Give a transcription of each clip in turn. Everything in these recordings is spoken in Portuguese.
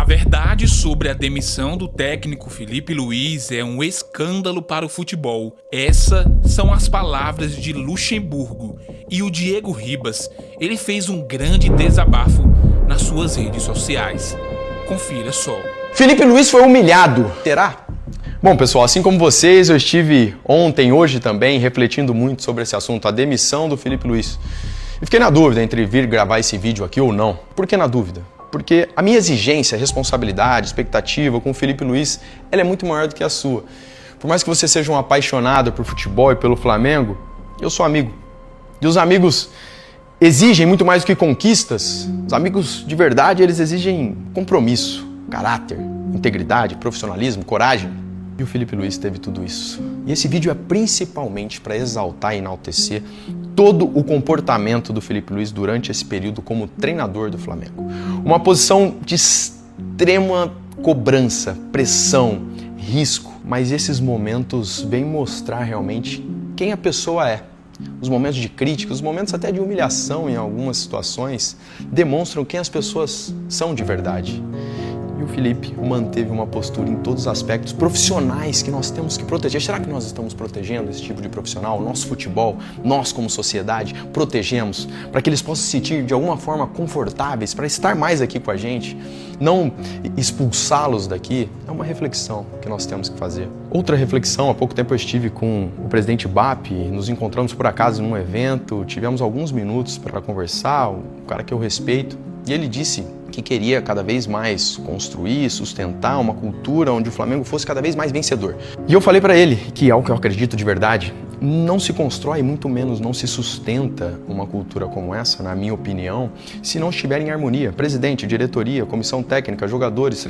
verdade sobre a demissão do técnico Felipe Luiz é um escândalo para o futebol. Essas são as palavras de Luxemburgo. E o Diego Ribas, ele fez um grande desabafo nas suas redes sociais. Confira só. Felipe Luiz foi humilhado. Será? Bom, pessoal, assim como vocês, eu estive ontem, hoje também, refletindo muito sobre esse assunto, a demissão do Felipe Luiz. E fiquei na dúvida entre vir gravar esse vídeo aqui ou não. Por que na dúvida? Porque a minha exigência, responsabilidade, expectativa com o Felipe Luiz, ela é muito maior do que a sua. Por mais que você seja um apaixonado por futebol e pelo Flamengo, eu sou amigo. E os amigos exigem muito mais do que conquistas. Os amigos de verdade, eles exigem compromisso, caráter, integridade, profissionalismo, coragem. E o Felipe Luiz teve tudo isso. E esse vídeo é principalmente para exaltar e enaltecer todo o comportamento do Felipe Luiz durante esse período como treinador do Flamengo. Uma posição de extrema cobrança, pressão, risco. Mas esses momentos vêm mostrar realmente quem a pessoa é. Os momentos de crítica, os momentos até de humilhação em algumas situações, demonstram quem as pessoas são de verdade. E o Felipe manteve uma postura em todos os aspectos profissionais que nós temos que proteger. Será que nós estamos protegendo esse tipo de profissional? Nosso futebol, nós como sociedade, protegemos para que eles possam se sentir de alguma forma confortáveis, para estar mais aqui com a gente, não expulsá-los daqui? É uma reflexão que nós temos que fazer. Outra reflexão, há pouco tempo eu estive com o presidente BAP, nos encontramos por acaso num evento, tivemos alguns minutos para conversar, um cara que eu respeito, e ele disse que queria cada vez mais construir, sustentar uma cultura onde o Flamengo fosse cada vez mais vencedor. E eu falei para ele que, ao que eu acredito de verdade, não se constrói, muito menos não se sustenta uma cultura como essa, na minha opinião, se não estiver em harmonia. Presidente, diretoria, comissão técnica, jogadores,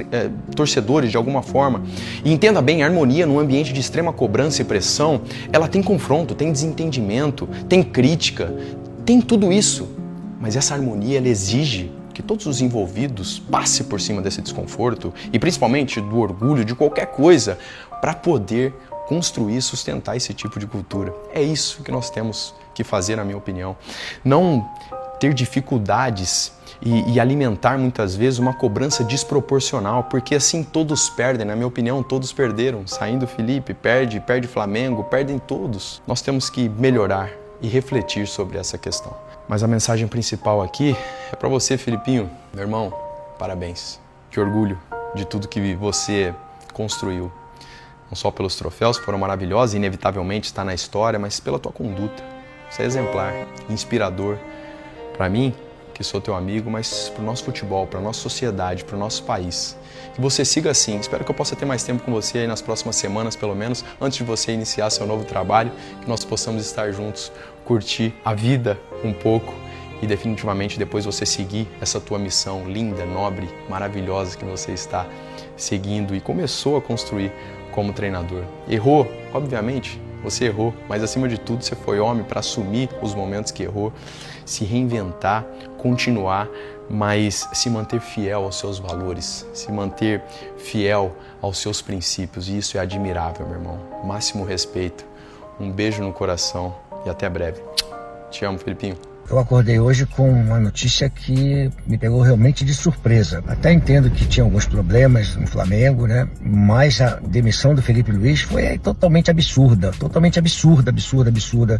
torcedores de alguma forma. E entenda bem, a harmonia num ambiente de extrema cobrança e pressão, ela tem confronto, tem desentendimento, tem crítica, tem tudo isso. Mas essa harmonia, ela exige que todos os envolvidos passem por cima desse desconforto e principalmente do orgulho de qualquer coisa para poder construir e sustentar esse tipo de cultura. É isso que nós temos que fazer, na minha opinião. Não ter dificuldades e alimentar muitas vezes uma cobrança desproporcional, porque assim todos perdem, na minha opinião, todos perderam. Saindo Felipe, perde Flamengo, perdem todos. Nós temos que melhorar e refletir sobre essa questão. Mas a mensagem principal aqui é para você, Felipinho. Meu irmão, parabéns. Que orgulho de tudo que você construiu. Não só pelos troféus, que foram maravilhosos e inevitavelmente está na história, mas pela tua conduta. Você é exemplar, inspirador. Para mim, que sou teu amigo, mas para o nosso futebol, para a nossa sociedade, para o nosso país. Que você siga assim. Espero que eu possa ter mais tempo com você aí nas próximas semanas, pelo menos, antes de você iniciar seu novo trabalho, que nós possamos estar juntos, curtir a vida um pouco e definitivamente depois você seguir essa tua missão linda, nobre, maravilhosa que você está seguindo e começou a construir como treinador. Errou, obviamente, você errou, mas acima de tudo você foi homem para assumir os momentos que errou, se reinventar, continuar, mas se manter fiel aos seus valores, se manter fiel aos seus princípios, e isso é admirável, meu irmão. Máximo respeito, um beijo no coração e até breve. Te amo, Felipinho. Eu acordei hoje com uma notícia que me pegou realmente de surpresa. Até entendo que tinha alguns problemas no Flamengo, né? Mas a demissão do Felipe Luiz foi totalmente absurda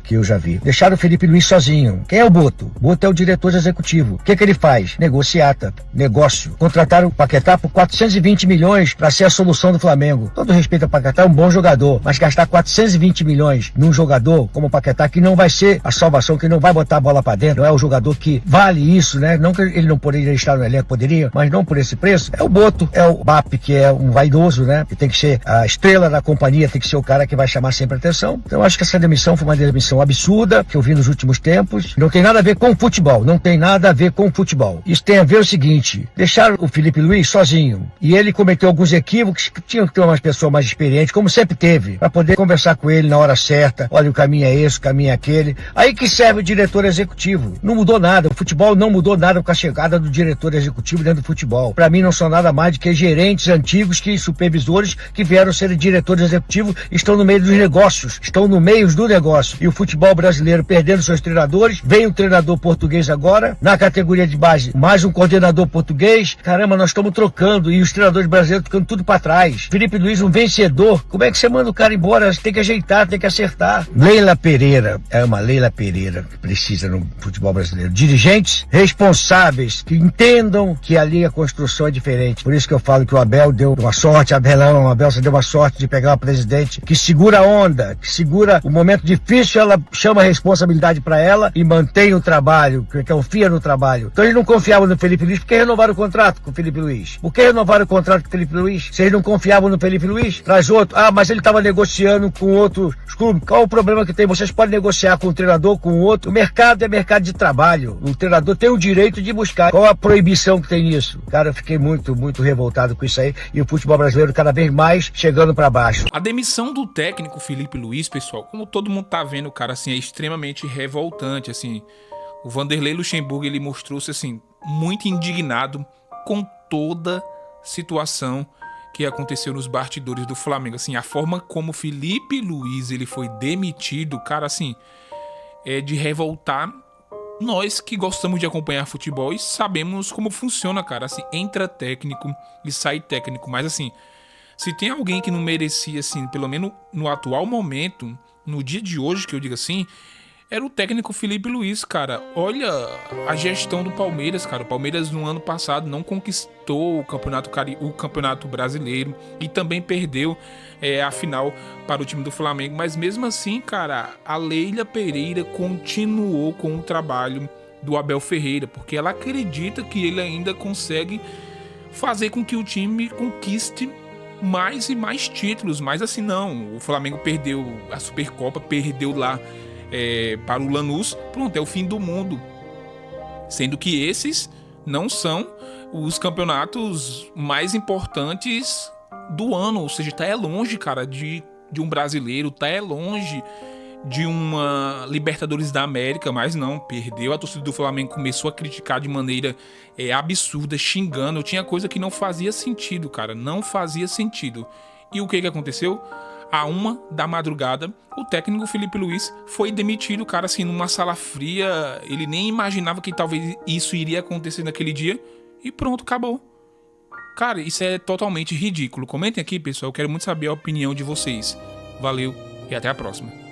que eu já vi. Deixaram o Felipe Luiz sozinho. Quem é o Boto? O Boto é o diretor executivo. O que ele faz? Negociata, negócio. Contrataram o Paquetá por 420 milhões para ser a solução do Flamengo. Todo respeito ao Paquetá, é um bom jogador, mas gastar 420 milhões num jogador como o Paquetá, que não vai ser a salvação, que não vai botar a bola para dentro, não é o jogador que vale isso, né? Não que ele não poderia estar no elenco, poderia, mas não por esse preço. É o Boto, é o BAP, que é um vaidoso, né? Que tem que ser a estrela da companhia, tem que ser o cara que vai chamar sempre a atenção. Então eu acho que essa demissão foi uma demissão absurda, que eu vi nos últimos tempos. Não tem nada a ver com futebol, não tem nada a ver com futebol. Isso tem a ver o seguinte, deixaram o Felipe Luiz sozinho, e ele cometeu alguns equívocos que tinham que ter uma pessoa mais experiente, como sempre teve, para poder conversar com ele na hora certa. Olha, o caminho é esse, o caminho é aquele. Aí que serve o diretor executivo. executivo. Não mudou nada. O futebol não mudou nada com a chegada do diretor executivo dentro do futebol. Para mim não são nada mais do que gerentes antigos, que supervisores que vieram ser diretores executivos, estão no meio dos negócios, estão no meio do negócio. E o futebol brasileiro perdendo seus treinadores, vem um treinador português agora, na categoria de base, mais um coordenador português. Caramba, nós estamos trocando e os treinadores brasileiros ficando tudo para trás. Felipe Luiz, um vencedor. Como é que você manda o cara embora? Você tem que ajeitar, tem que acertar. Leila Pereira, é uma Leila Pereira que precisa no futebol brasileiro. Dirigentes responsáveis, que entendam que ali a construção é diferente. Por isso que eu falo que o Abel deu uma sorte, Abelão, Abel você deu uma sorte de pegar uma presidente que segura a onda, que segura o momento difícil, ela chama a responsabilidade para ela e mantém o trabalho, que confia no trabalho. Então eles não confiavam no Felipe Luiz, porque renovaram o contrato com o Felipe Luiz. Por que renovaram o contrato com o Felipe Luiz? Se eles não confiavam no Felipe Luiz, traz outro. Ah, mas ele estava negociando com outros clubes. Qual o problema que tem? Vocês podem negociar com um treinador, com outro. O mercado é mercado de trabalho. O treinador tem o direito de buscar. Qual a proibição que tem nisso? Cara, eu fiquei muito revoltado com isso aí. E o futebol brasileiro cada vez mais chegando para baixo. A demissão do técnico Felipe Luiz, pessoal, como todo mundo tá vendo, cara, assim, é extremamente revoltante, assim. O Vanderlei Luxemburgo, ele mostrou-se, assim, muito indignado com toda situação que aconteceu nos bastidores do Flamengo. Assim, a forma como Felipe Luiz, ele foi demitido, cara, assim, é de revoltar nós que gostamos de acompanhar futebol e sabemos como funciona, cara. Assim, entra técnico e sai técnico, mas assim, se tem alguém que não merecia, assim, pelo menos no atual momento, no dia de hoje, que eu digo assim, era o técnico Felipe Luiz, cara. Olha a gestão do Palmeiras, cara. O Palmeiras no ano passado não conquistou o campeonato brasileiro e também perdeu a final para o time do Flamengo. Mas mesmo assim, cara, a Leila Pereira continuou com o trabalho do Abel Ferreira, porque ela acredita que ele ainda consegue fazer com que o time conquiste mais e mais títulos. Mas assim, não. O Flamengo perdeu a Supercopa, perdeu lá para o Lanús, pronto, é o fim do mundo. Sendo que esses não são os campeonatos mais importantes do ano, ou seja, tá longe, cara, de um brasileiro, tá longe de uma Libertadores da América, mas não, perdeu. A torcida do Flamengo começou a criticar de maneira absurda, xingando. Tinha coisa que não fazia sentido, cara, não fazia sentido. E o que aconteceu? À 1 da madrugada, o técnico Felipe Luiz foi demitido, cara, assim, numa sala fria. Ele nem imaginava que talvez isso iria acontecer naquele dia. E pronto, acabou. Cara, isso é totalmente ridículo. Comentem aqui, pessoal, eu quero muito saber a opinião de vocês. Valeu e até a próxima.